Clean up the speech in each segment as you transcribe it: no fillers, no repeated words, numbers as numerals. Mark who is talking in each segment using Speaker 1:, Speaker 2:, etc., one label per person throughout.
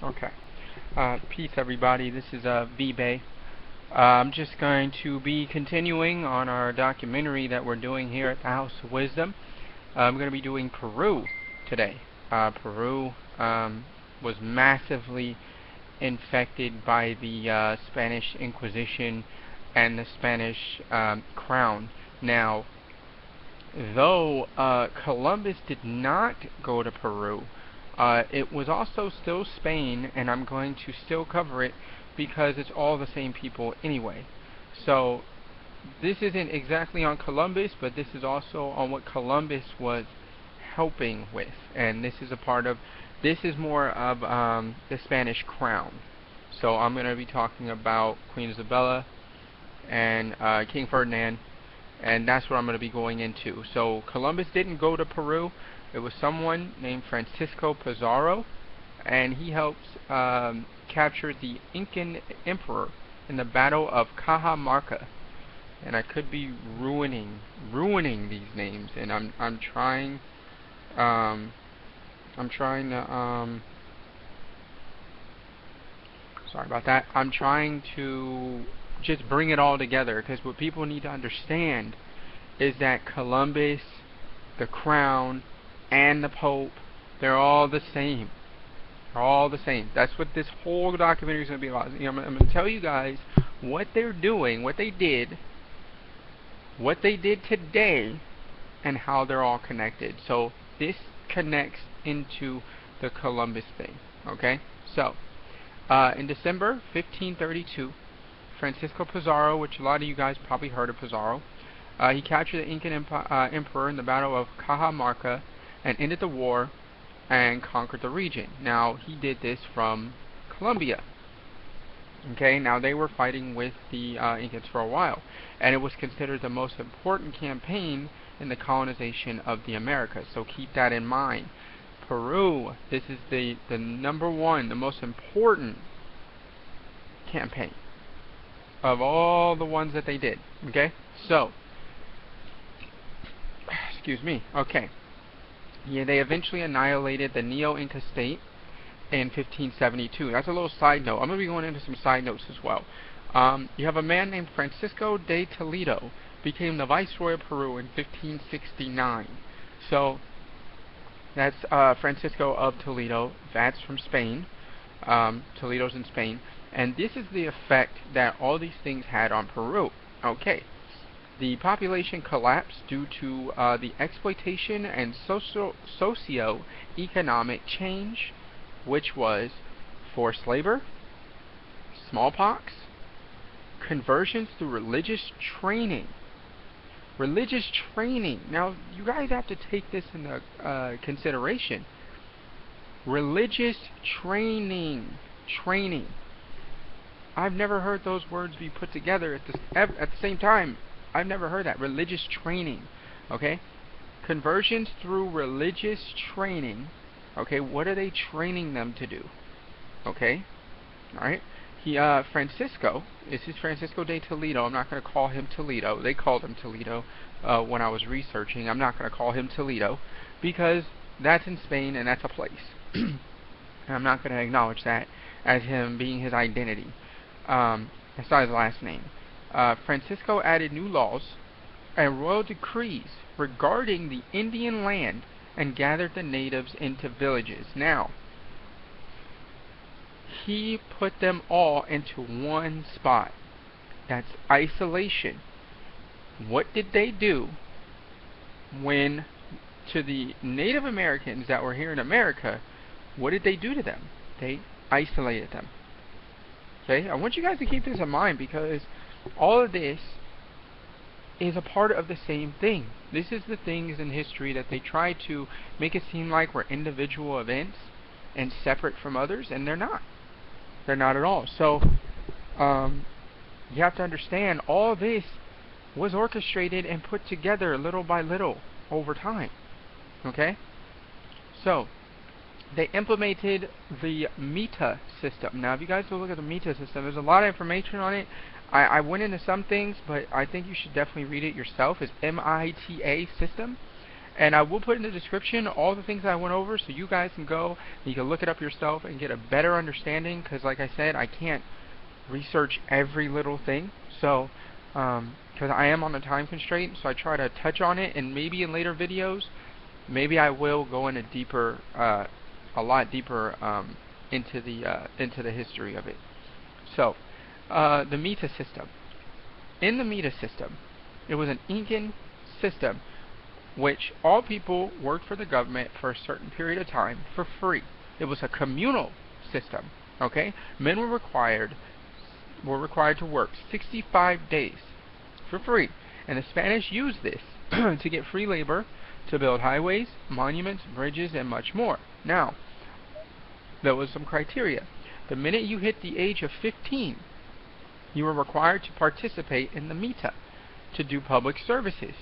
Speaker 1: Okay. Peace, everybody. This is v.bey. I'm just going to be continuing on our documentary that we're doing here at the House of Wisdom. I'm going to be doing Peru today. Peru was massively infected by the Spanish Inquisition and the Spanish crown. Now, though Columbus did not go to Peru, it was also still Spain, and I'm going to still cover it because it's all the same people anyway. So this isn't exactly on Columbus, but this is also on what Columbus was helping with, and this is a part of, this is more of the Spanish crown. So I'm going to be talking about Queen Isabella and King Ferdinand, and that's what I'm going to be going into. So Columbus didn't go to Peru. It was someone named Francisco Pizarro, and he helped capture the Incan emperor in the Battle of Cajamarca. And I could be ruining these names, and I'm trying to sorry about that. I'm trying to just bring it all together, because what people need to understand is that Columbus, the crown, and the Pope, they're all the same. They're all the same. That's what this whole documentary is going to be about. I'm going to tell you guys what they're doing, what they did today, and how they're all connected. So this connects into the Columbus thing. Okay? So, in December 1532, Francisco Pizarro, which a lot of you guys probably heard of Pizarro, he captured the Incan emperor in the Battle of Cajamarca and ended the war and conquered the region. Now, he did this from Colombia. Okay, now they were fighting with the Incans for a while, and it was considered the most important campaign in the colonization of the Americas. So keep that in mind. Peru, this is the number one, the most important campaign of all the ones that they did. Okay, so excuse me. Okay. Yeah, they eventually annihilated the Neo-Inca state in 1572. That's a little side note. I'm going to be going into some side notes as well. You have a man named Francisco de Toledo, became the Viceroy of Peru in 1569. So, that's Francisco of Toledo. That's from Spain. Toledo's in Spain. And this is the effect that all these things had on Peru. Okay. The population collapsed due to the exploitation and socio-economic change, which was forced labor, smallpox, conversions through religious training. Religious training. Now, you guys have to take this into consideration. Religious training. Training. I've never heard those words be put together at the same time. I've never heard that. Religious training. Okay? Conversions through religious training. Okay, what are they training them to do? Okay? Alright? Francisco, this is Francisco de Toledo. I'm not going to call him Toledo. They called him Toledo when I was researching. I'm not going to call him Toledo because that's in Spain and that's a place. And I'm not going to acknowledge that as him being his identity. That's not his last name. Francisco added new laws and royal decrees regarding the Indian land and gathered the natives into villages. Now, he put them all into one spot. That's isolation. What did they do when, to the Native Americans that were here in America, what did they do to them? They isolated them. Okay, I want you guys to keep this in mind because all of this is a part of the same thing. This is the things in history that they try to make it seem like we're individual events and separate from others, and they're not. They're not at all. So, you have to understand all this was orchestrated and put together little by little over time. Okay? So, they implemented the Mita System. Now, if you guys go look at the Mita System, there's a lot of information on it. I went into some things, but I think you should definitely read it yourself. It's MITA System. And I will put in the description all the things I went over so you guys can go and you can look it up yourself and get a better understanding, because like I said, I can't research every little thing. So because I am on a time constraint, so I try to touch on it, and maybe in later videos maybe I will go in a lot deeper into the history of it. So the Mita System. In the Mita System, it was an Incan system which all people worked for the government for a certain period of time for free. It was a communal system. Okay, men were required to work 65 days for free, and the Spanish used this to get free labor to build highways, monuments, bridges, and much more. Now, there was some criteria. The minute you hit the age of 15, you were required to participate in the Mita, to do public services.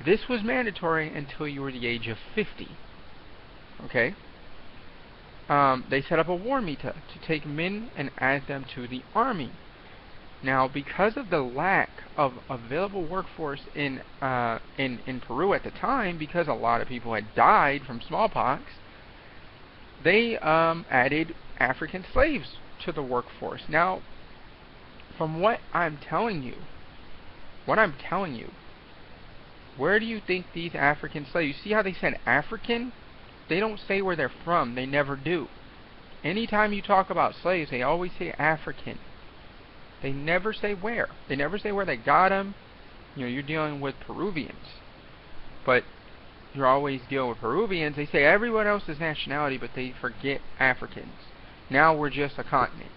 Speaker 1: This was mandatory until you were the age of 50. Okay? They set up a war Mita to take men and add them to the army. Now, because of the lack of available workforce in Peru at the time, because a lot of people had died from smallpox, they added African slaves to the workforce. Now, from what I'm telling you, where do you think these African slaves, you see how they said African? They don't say where they're from. They never do. Anytime you talk about slaves, they always say African. They never say where. They never say where they got them. You know, you're dealing with Peruvians. But you're always dealing with Peruvians. They say everyone else's nationality, but they forget Africans. Now we're just a continent.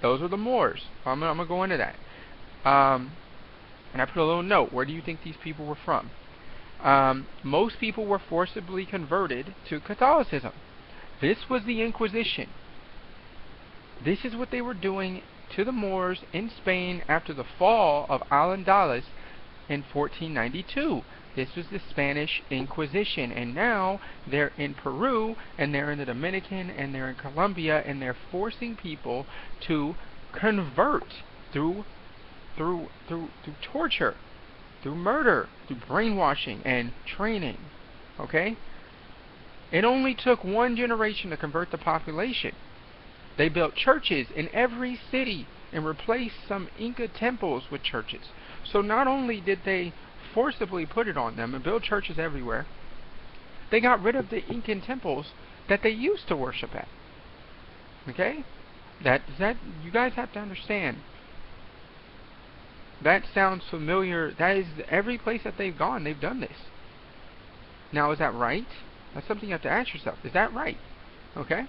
Speaker 1: Those are the Moors. I'm going to go into that. And I put a little note. Where do you think these people were from? Most people were forcibly converted to Catholicism. This was the Inquisition. This is what they were doing to the Moors in Spain after the fall of Al-Andalus in 1492. This was the Spanish Inquisition, and now they're in Peru, and they're in the Dominican, and they're in Colombia, and they're forcing people to convert through torture, through murder, through brainwashing and training. Okay? It only took one generation to convert the population. They built churches in every city and replaced some Inca temples with churches. So not only did they forcibly put it on them and build churches everywhere, they got rid of the Incan temples that they used to worship at. Okay? That you guys have to understand. That sounds familiar. That is every place that they've gone, they've done this. Now, is that right? That's something you have to ask yourself. Is that right? Okay?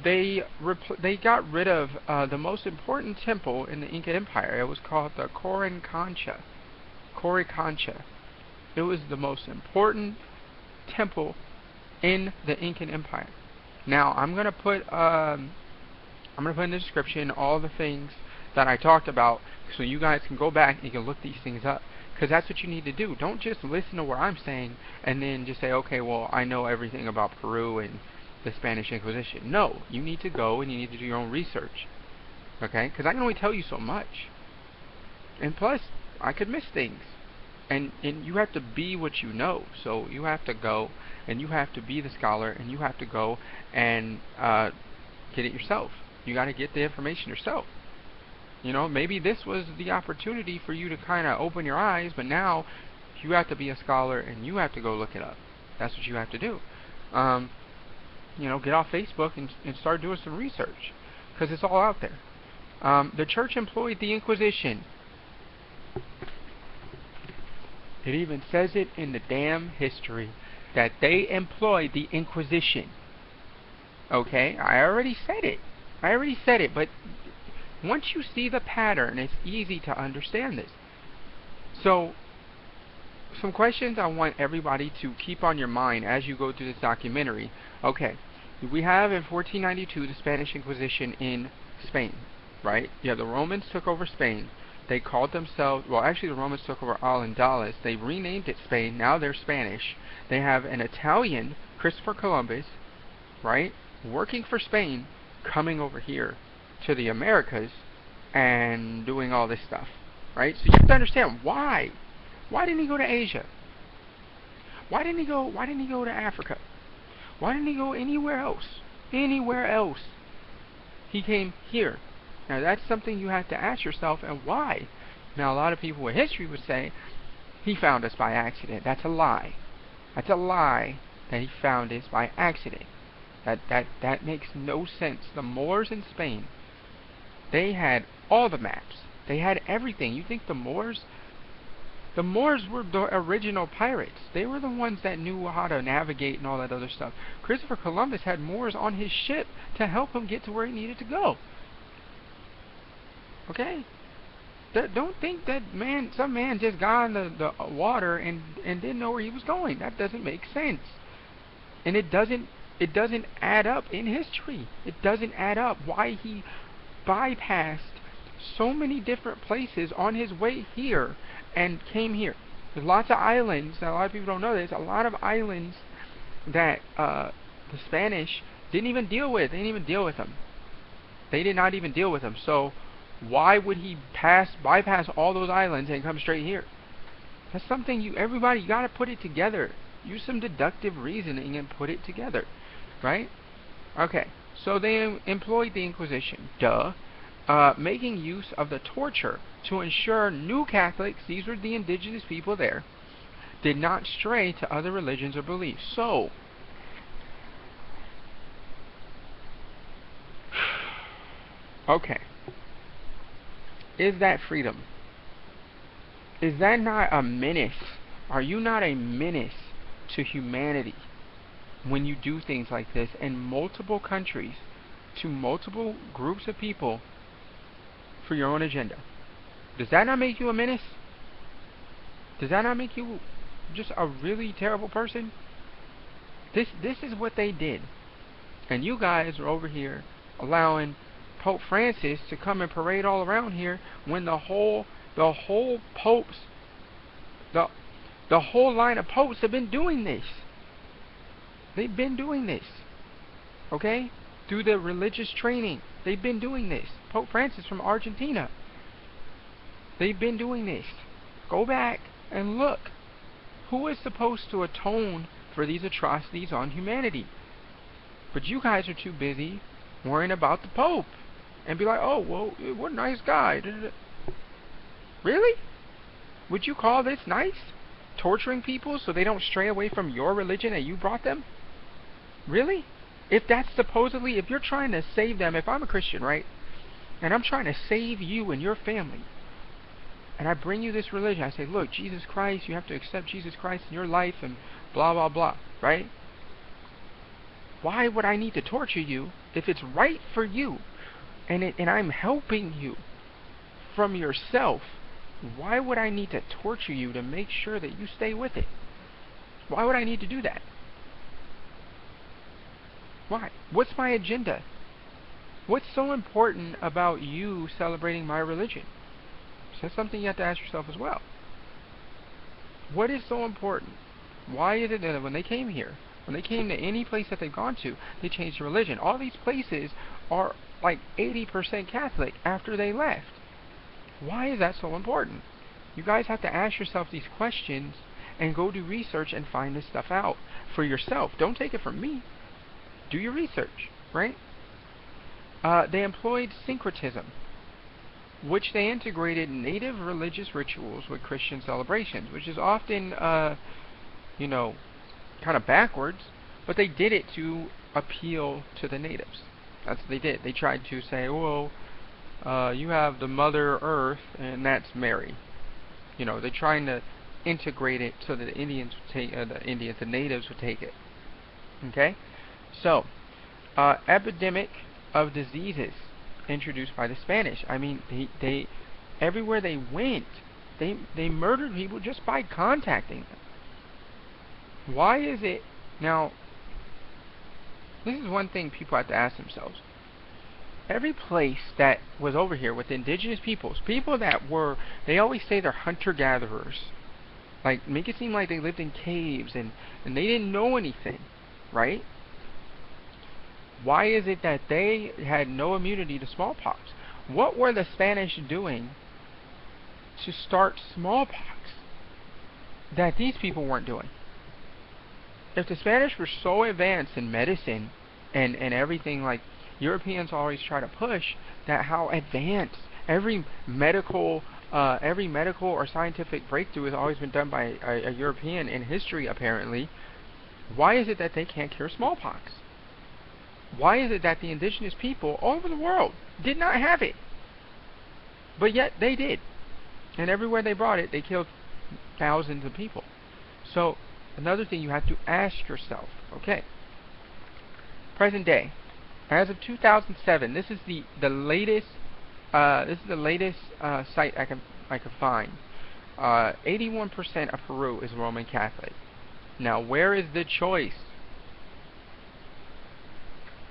Speaker 1: They got rid of the most important temple in the Inca Empire. It was called the Coricancha. Coricancha. It was the most important temple in the Incan Empire. Now, I'm gonna put in the description all the things that I talked about, so you guys can go back and you can look these things up, because that's what you need to do. Don't just listen to what I'm saying and then just say, okay, well, I know everything about Peru and the Spanish Inquisition. No, you need to go and you need to do your own research. Okay? Because I can only tell you so much. And plus, I could miss things. And you have to be what you know. So you have to go and you have to be the scholar and you have to go and get it yourself. You got to get the information yourself. You know, maybe this was the opportunity for you to kind of open your eyes, but now you have to be a scholar and you have to go look it up. That's what you have to do. You know, get off Facebook and start doing some research, because it's all out there. The church employed the Inquisition. It even says it in the damn history that they employed the Inquisition. Okay, I already said it, but once you see the pattern, it's easy to understand this. So, some questions I want everybody to keep on your mind as you go through this documentary. Okay, we have in 1492 the Spanish Inquisition in Spain, right? Yeah, the Romans took over Spain. They called themselves, well, actually the Romans took over Al-Andalus. They renamed it Spain. Now they're Spanish. They have an Italian, Christopher Columbus, right, working for Spain, coming over here to the Americas and doing all this stuff, right? So you have to understand why. Why didn't he go to Asia? Why didn't he go? Why didn't he go to Africa? Why didn't he go anywhere else? Anywhere else? He came here. Now that's something you have to ask yourself, and why? Now a lot of people with history would say he found us by accident. That's a lie. That's a lie that he found us by accident. That makes no sense. The Moors in Spain, they had all the maps. They had everything. You think the Moors were the original pirates. They were the ones that knew how to navigate and all that other stuff. Christopher Columbus had Moors on his ship to help him get to where he needed to go. Okay? Don't think that some man just got in the water and didn't know where he was going. That doesn't make sense. And it doesn't add up in history. It doesn't add up why he bypassed so many different places on his way here and came here. There's lots of islands. Now, a lot of people don't know this. A lot of islands that the Spanish didn't even deal with. They didn't even deal with them. They did not even deal with them. So why would he bypass all those islands and come straight here? That's something everybody, you got to put it together. Use some deductive reasoning and put it together, right? Okay, so they employed the Inquisition, making use of the torture to ensure new Catholics, these were the indigenous people there, did not stray to other religions or beliefs. So, okay, is that freedom? Is that not a menace? Are you not a menace to humanity when you do things like this in multiple countries to multiple groups of people for your own agenda? Does that not make you a menace? Does that not make you just a really terrible person? This is what they did. And you guys are over here allowing Pope Francis to come and parade all around here when the whole popes, the whole line of popes have been doing this. They've been doing this. Okay? Through the religious training. They've been doing this. Pope Francis from Argentina. They've been doing this. Go back and look. Who is supposed to atone for these atrocities on humanity? But you guys are too busy worrying about the Pope. And be like, oh, well, what a nice guy. Really? Would you call this nice? Torturing people so they don't stray away from your religion that you brought them? Really? If that's supposedly, if you're trying to save them, if I'm a Christian, right? And I'm trying to save you and your family, and I bring you this religion, I say, look, Jesus Christ, you have to accept Jesus Christ in your life and blah, blah, blah, right? Why would I need to torture you if it's right for you and I'm helping you from yourself? Why would I need to torture you to make sure that you stay with it? Why would I need to do that? Why? What's my agenda? What's so important about you celebrating my religion? So that's something you have to ask yourself as well. What is so important? Why is it that when they came here, when they came to any place that they've gone to, they changed religion? All these places are like 80% Catholic after they left. Why is that so important? You guys have to ask yourself these questions and go do research and find this stuff out for yourself. Don't take it from me. Do your research, right? They employed syncretism, which they integrated native religious rituals with Christian celebrations, which is often, kind of backwards, but they did it to appeal to the natives. That's what they did. They tried to say, well, you have the Mother Earth, and that's Mary. They're trying to integrate it so that the Indians would take the natives would take it. Okay, so epidemic of diseases introduced by the Spanish. I mean, they everywhere they went, they murdered people just by contacting them. Why is it now? This is one thing people have to ask themselves. Every place that was over here with indigenous peoples, people that were, they always say they're hunter-gatherers. Like, make it seem like they lived in caves and they didn't know anything, right? Why is it that they had no immunity to smallpox? What were the Spanish doing to start smallpox that these people weren't doing? If the Spanish were so advanced in medicine and everything, like Europeans always try to push that how advanced every medical or scientific breakthrough has always been done by a European in history, apparently. Why is it that they can't cure smallpox? Why is it that the indigenous people all over the world did not have it? But yet they did. And everywhere they brought it, they killed thousands of people. So, another thing you have to ask yourself, okay, present day, as of 2007, this is the latest site I can find. 81% of Peru is Roman Catholic. Now, where is the choice?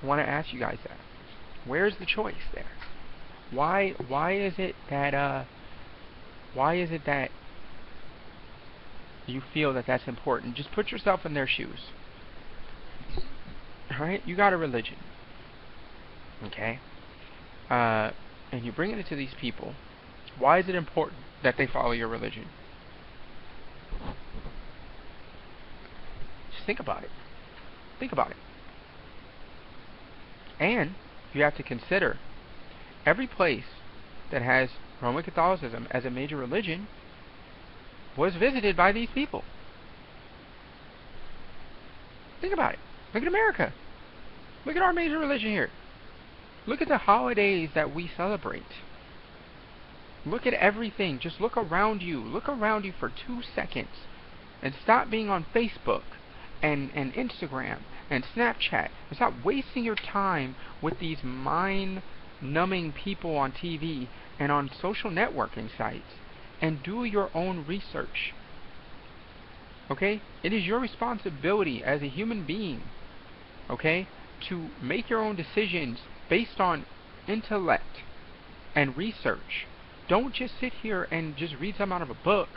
Speaker 1: I want to ask you guys that. Where's the choice there? Why is it that you feel that that's important? Just put yourself in their shoes. Alright? You got a religion. Okay? And you bring it to these people. Why is it important that they follow your religion? Just think about it. Think about it. And you have to consider every place that has Roman Catholicism as a major religion was visited by these people. Think about it. Look at America. Look at our major religion here. Look at the holidays that we celebrate. Look at everything. Just look around you. Look around you for 2 seconds. And stop being on Facebook and Instagram and Snapchat. And stop wasting your time with these mind-numbing people on TV and on social networking sites. And do your own research. Okay? It is your responsibility as a human being, okay, to make your own decisions based on intellect and research. Don't just sit here and just read something out of a book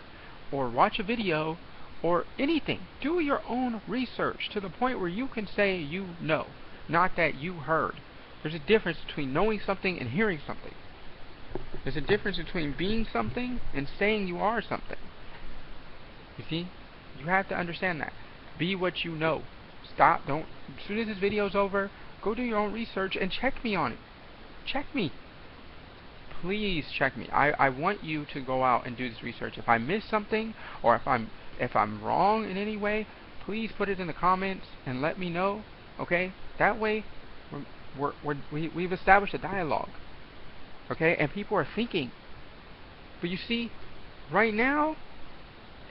Speaker 1: or watch a video or anything. Do your own research to the point where you can say you know, not that you heard. There's a difference between knowing something and hearing something. There's a difference between being something and saying you are something. You see? You have to understand that. Be what you know. Stop. Don't. As soon as this video's over, go do your own research and check me on it. Check me. Please check me. I want you to go out and do this research. If I miss something or if I'm wrong in any way, please put it in the comments and let me know. Okay? That way, we've established a dialogue. Okay? And people are thinking. But you see, right now,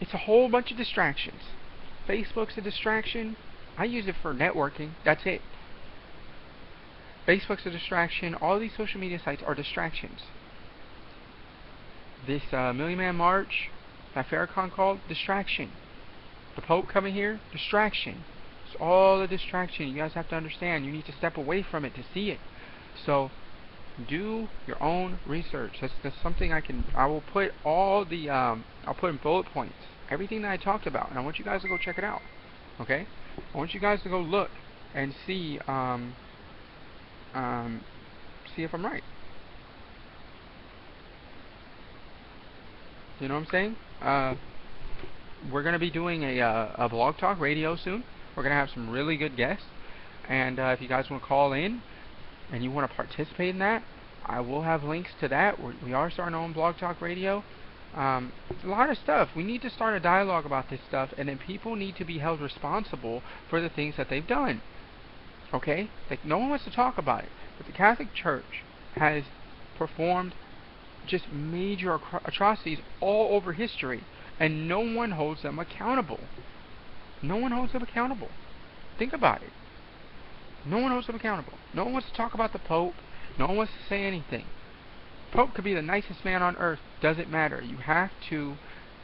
Speaker 1: it's a whole bunch of distractions. Facebook's a distraction. I use it for networking. That's it. Facebook's a distraction. All these social media sites are distractions. This Million Man March that Farrakhan called, distraction. The Pope coming here, distraction. It's all a distraction. You guys have to understand. You need to step away from it to see it. So, do your own research. That's something I will put all the I'll put in bullet points everything that I talked about, and I want you guys to go check it out. Okay? I want you guys to go look and see if I'm right. You know what I'm saying? We're gonna be doing a blog talk radio soon. We're gonna have some really good guests, and if you guys want to call in and you want to participate in that, I will have links to that. We are starting our own blog talk radio. A lot of stuff. We need to start a dialogue about this stuff, and then people need to be held responsible for the things that they've done. Okay? Like, no one wants to talk about it, but the Catholic Church has performed just major atrocities all over history, and no one holds them accountable. No one holds them accountable. Think about it. No one holds them accountable. No one wants to talk about the Pope. No one wants to say anything. Pope could be the nicest man on earth. Doesn't matter.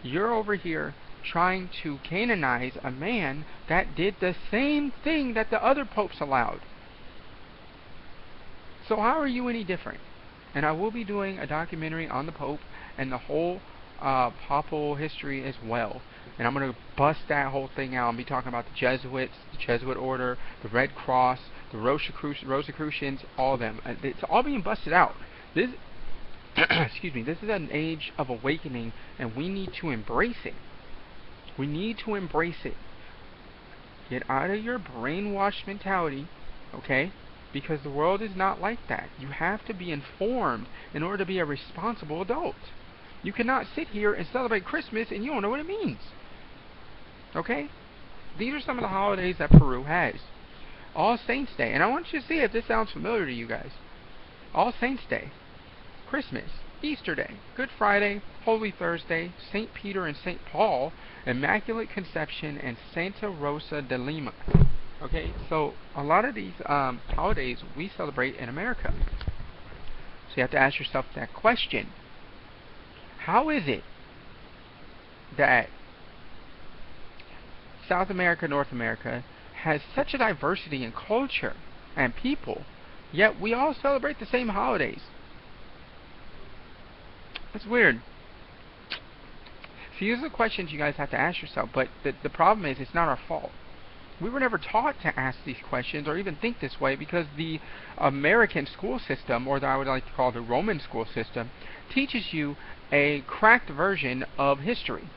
Speaker 1: You're over here trying to canonize a man that did the same thing that the other popes allowed. So how are you any different? And I will be doing a documentary on the Pope and the whole papal history as well. And I'm going to bust that whole thing out and be talking about the Jesuits, the Jesuit order, the Red Cross, the Rosicrucians, all of them. It's all being busted out. This excuse me, this is an age of awakening, and we need to embrace it. We need to embrace it. Get out of your brainwashed mentality, okay? Because the world is not like that. You have to be informed in order to be a responsible adult. You cannot sit here and celebrate Christmas and you don't know what it means. Okay? These are some of the holidays that Peru has. All Saints Day, and I want you to see if this sounds familiar to you guys. All Saints Day, Christmas, Easter Day, Good Friday, Holy Thursday, St. Peter and St. Paul, Immaculate Conception, and Santa Rosa de Lima. Okay, so a lot of these holidays we celebrate in America. So you have to ask yourself that question. How is it that South America, North America has such a diversity in culture and people, yet we all celebrate the same holidays? That's weird. See, these are the questions you guys have to ask yourself, but the problem is it's not our fault. We were never taught to ask these questions or even think this way because the American school system, or I would like to call the Roman school system, teaches you a cracked version of history.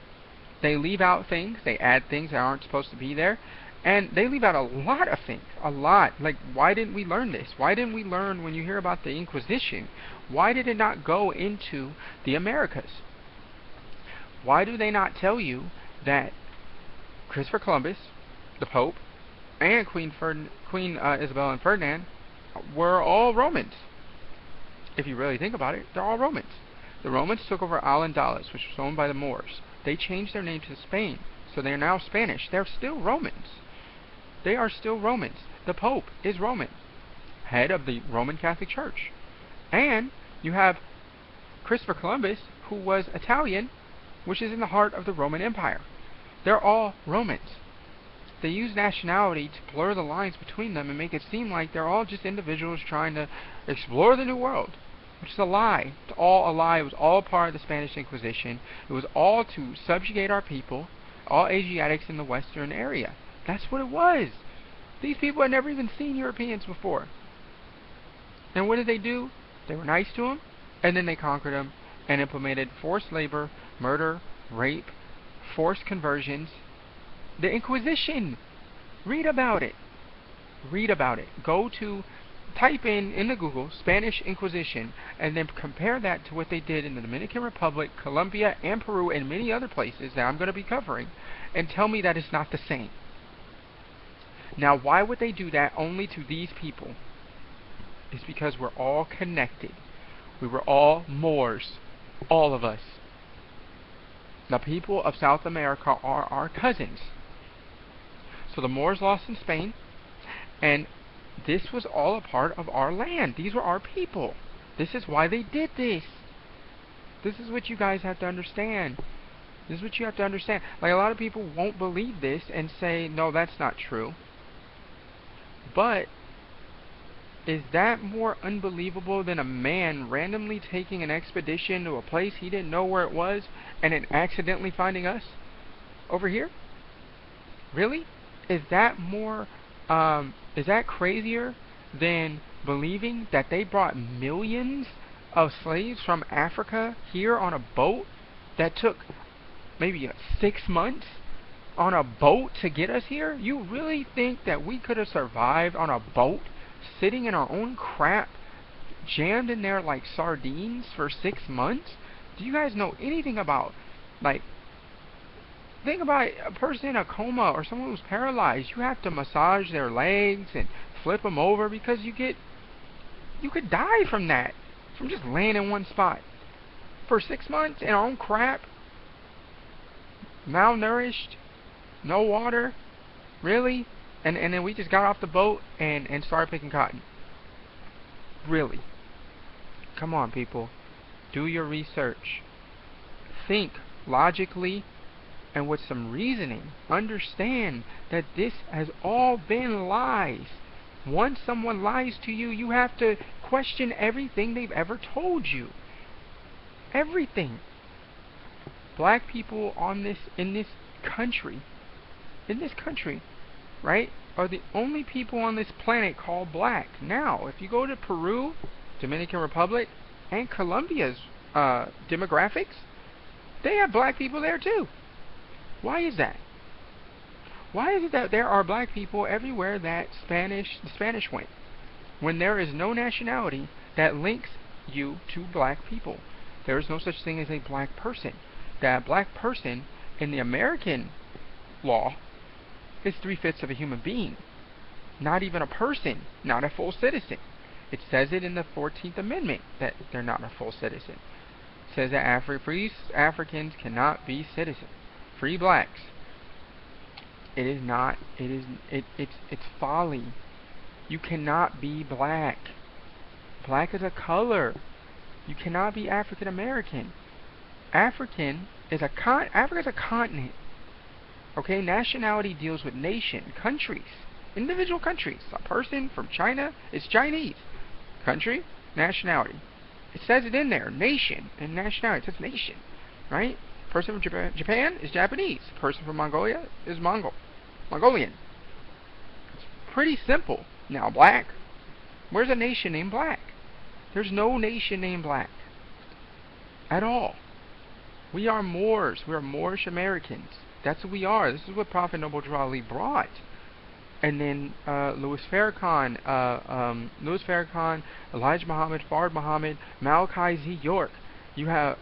Speaker 1: They leave out things, they add things that aren't supposed to be there, and they leave out a lot of things. A lot. Like, why didn't we learn this? Why didn't we learn when you hear about the Inquisition? Why did it not go into the Americas? Why do they not tell you that Christopher Columbus, the Pope, and Queen Isabella and Ferdinand were all Romans? If you really think about it, they're all Romans. The Romans took over Al-Andalus, which was owned by the Moors. They changed their name to Spain, so they are now Spanish. They're still Romans. They are still Romans. The Pope is Roman, head of the Roman Catholic Church. And you have Christopher Columbus, who was Italian, which is in the heart of the Roman Empire. They're all Romans. They use nationality to blur the lines between them and make it seem like they're all just individuals trying to explore the New World, which is a lie. It's all a lie. It was all part of the Spanish Inquisition. It was all to subjugate our people, all Asiatics in the Western area. That's what it was. These people had never even seen Europeans before. And what did they do? They were nice to them, and then they conquered them and implemented forced labor, murder, rape, forced conversions. The Inquisition. Read about it. Read about it. Type in the Google Spanish Inquisition and then compare that to what they did in the Dominican Republic, Colombia, and Peru, and many other places that I'm going to be covering, and tell me that it's not the same. Now, why would they do that only to these people? It's because we're all connected. We were all Moors. All of us. The people of South America are our cousins. So the Moors lost in Spain, and this was all a part of our land. These were our people. This is why they did this. This is what you guys have to understand. This is what you have to understand. Like, a lot of people won't believe this and say, no, that's not true. But is that more unbelievable than a man randomly taking an expedition to a place he didn't know where it was and then accidentally finding us over here? Really? Is that crazier than believing that they brought millions of slaves from Africa here on a boat that took maybe 6 months on a boat to get us here? You really think that we could have survived on a boat sitting in our own crap, jammed in there like sardines for 6 months? Do you guys know anything about, like, think about a person in a coma or someone who's paralyzed. You have to massage their legs and flip them over because you could die from that, from just laying in one spot for 6 months in our own crap, malnourished, no water. Really? And then we just got off the boat and started picking cotton. Really? Come on, people. Do your research. Think logically and with some reasoning. Understand that this has all been lies. Once someone lies to you, you have to question everything they've ever told you. Everything. Black people in this country, right, are the only people on this planet called black. Now, if you go to Peru, Dominican Republic, and Colombia's demographics, they have black people there too. Why is that? Why is it that there are black people everywhere that the Spanish went, when there is no nationality that links you to black people? There is no such thing as a black person. That black person in the American law is 3/5 of a human being, not even a person, not a full citizen. It says it in the 14th Amendment that they're not a full citizen. It says that free Africans cannot be citizens. Free blacks. It is not. It's folly. You cannot be black. Black is a color. You cannot be African American. Africa is a continent. Okay, nationality deals with nation, countries, individual countries. A person from China is Chinese. Country, nationality. It says it in there, nation and nationality. It says nation, right? Person from Japan is Japanese. Person from Mongolia is Mongolian. It's pretty simple. Now, black. Where's a nation named black? There's no nation named black at all. We are Moors. We are Moorish Americans. That's what we are. This is what Prophet Noble Drew Ali brought. And then Louis Farrakhan, Elijah Muhammad, Fard Muhammad, Malachi Z. York. You have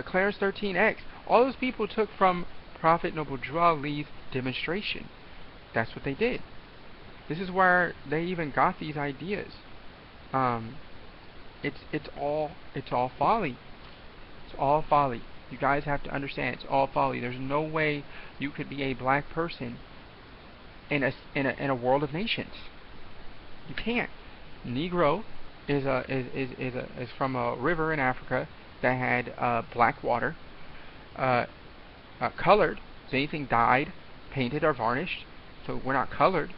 Speaker 1: Clarence 13X. All those people took from Prophet Noble Drew Ali's demonstration. That's what they did. This is where they even got these ideas. It's all folly. It's all folly. You guys have to understand, it's all folly. There's no way you could be a black person in a world of nations. You can't. Negro is from a river in Africa that had black water. Colored is anything dyed, painted, or varnished. So we're not colored.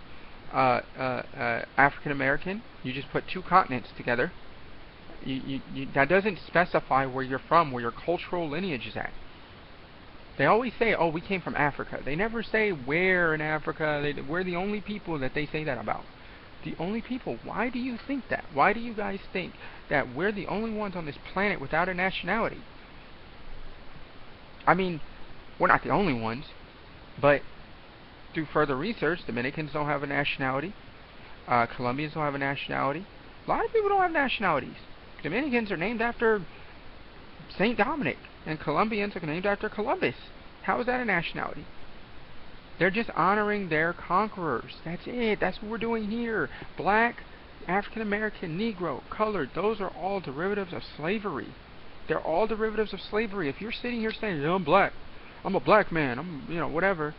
Speaker 1: African American, you just put two continents together. That doesn't specify where you're from, where your cultural lineage is at. They always say, oh, we came from Africa. They never say where in Africa. We're the only people that they say that about. The only people. Why do you think that? Why do you guys think that we're the only ones on this planet without a nationality? I mean, we're not the only ones, but through further research, Dominicans don't have a nationality. Colombians don't have a nationality. A lot of people don't have nationalities. Dominicans are named after Saint Dominic, and Colombians are named after Columbus. How is that a nationality? They're just honoring their conquerors. That's it. That's what we're doing here. Black, African American, Negro, colored, those are all derivatives of slavery. They're all derivatives of slavery. If you're sitting here saying, yeah, I'm black, I'm a black man, I'm, whatever,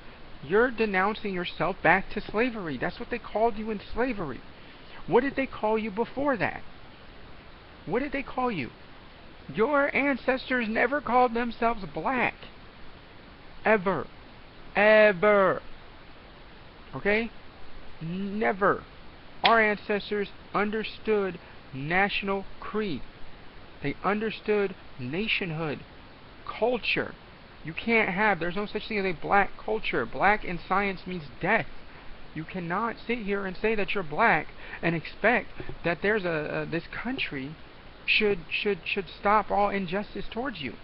Speaker 1: you're denouncing yourself back to slavery. That's what they called you in slavery. What did they call you before that? What did they call you? Your ancestors never called themselves black. Ever. Ever. Okay? Never. Our ancestors understood national creed. They understood nationhood, culture. You can't have, there's no such thing as a black culture. Black in science means death. You cannot sit here and say that you're black and expect that there's this country should stop all injustice towards you.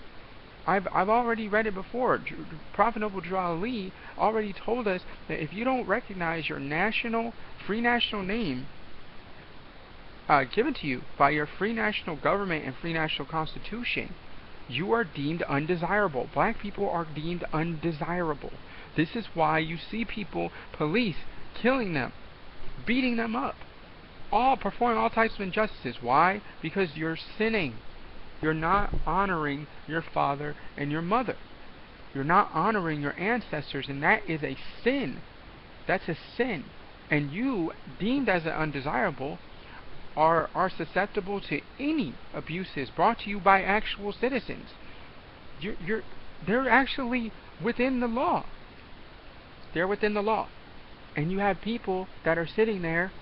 Speaker 1: I've already read it before. Prophet Noble Drew Ali already told us that if you don't recognize your free national name given to you by your free national government and free national constitution, you are deemed undesirable. Black people are deemed undesirable. This is why you see people, police, killing them, beating them up, all performing all types of injustices. Why? Because you're sinning. You're not honoring your father and your mother. You're not honoring your ancestors, and that is a sin. That's a sin. And you, deemed as an undesirable, are susceptible to any abuses brought to you by actual citizens. They're actually within the law. They're within the law. And you have people that are sitting there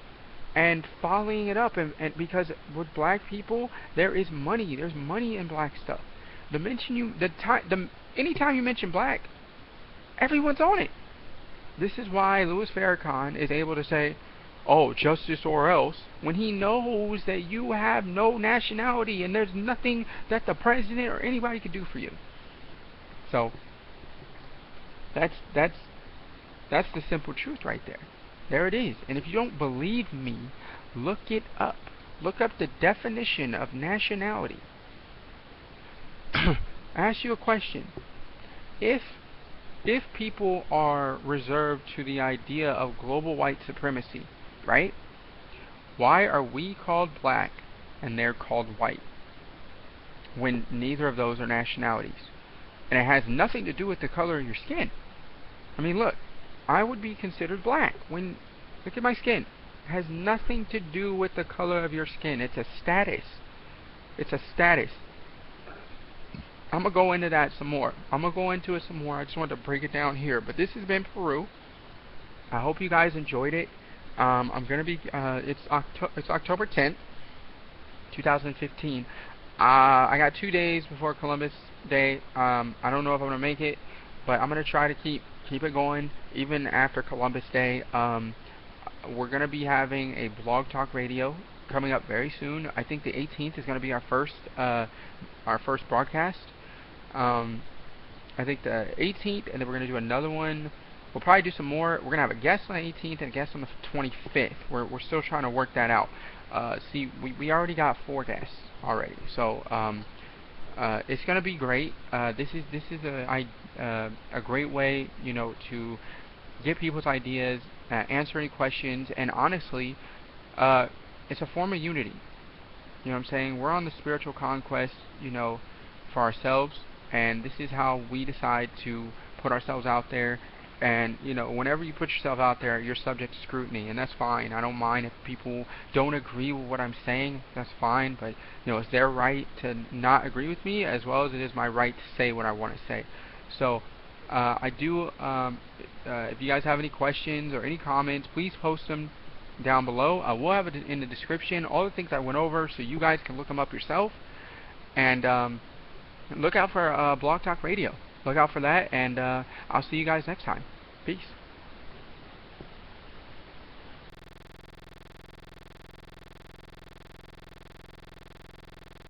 Speaker 1: and following it up, and because with black people there is money. There's money in black stuff. Anytime you mention black, everyone's on it. This is why Louis Farrakhan is able to say, oh, justice or else, when he knows that you have no nationality and there's nothing that the president or anybody could do for you. So that's That's the simple truth right there. There it is. And if you don't believe me, look it up. Look up the definition of nationality. I ask you a question. If people are reserved to the idea of global white supremacy, right? Why are we called black and they're called white when neither of those are nationalities? And it has nothing to do with the color of your skin. I mean, look, I would be considered black when, look at my skin. It has nothing to do with the color of your skin. It's a status. It's a status. I'm going to go into that some more. I'm going to go into it some more. I just wanted to break it down here. But this has been Peru. I hope you guys enjoyed it. I'm going to be, it's October 10th, 2015. I got 2 days before Columbus Day. I don't know if I'm going to make it, but I'm going to try to keep it going even after Columbus Day. We're going to be having a blog talk radio coming up very soon. I think the 18th is going to be our first broadcast. I think the 18th, and then we're going to do another one. We'll probably do some more. We're going to have a guest on the 18th and a guest on the 25th. We're still trying to work that out. See, we already got 4 guests already, so it's going to be great. This is a great way, you know, to get people's ideas, answer any questions, and honestly, it's a form of unity. You know what I'm saying? We're on the spiritual conquest, you know, for ourselves, and this is how we decide to put ourselves out there. And, you know, whenever you put yourself out there, you're subject to scrutiny, and that's fine. I don't mind if people don't agree with what I'm saying. That's fine, but, you know, it's their right to not agree with me, as well as it is my right to say what I want to say. So, I do, if you guys have any questions or any comments, please post them down below. We'll have it in the description, all the things I went over, so you guys can look them up yourself. And look out for Blog Talk Radio. Look out for that, and I'll see you guys next time. Peace.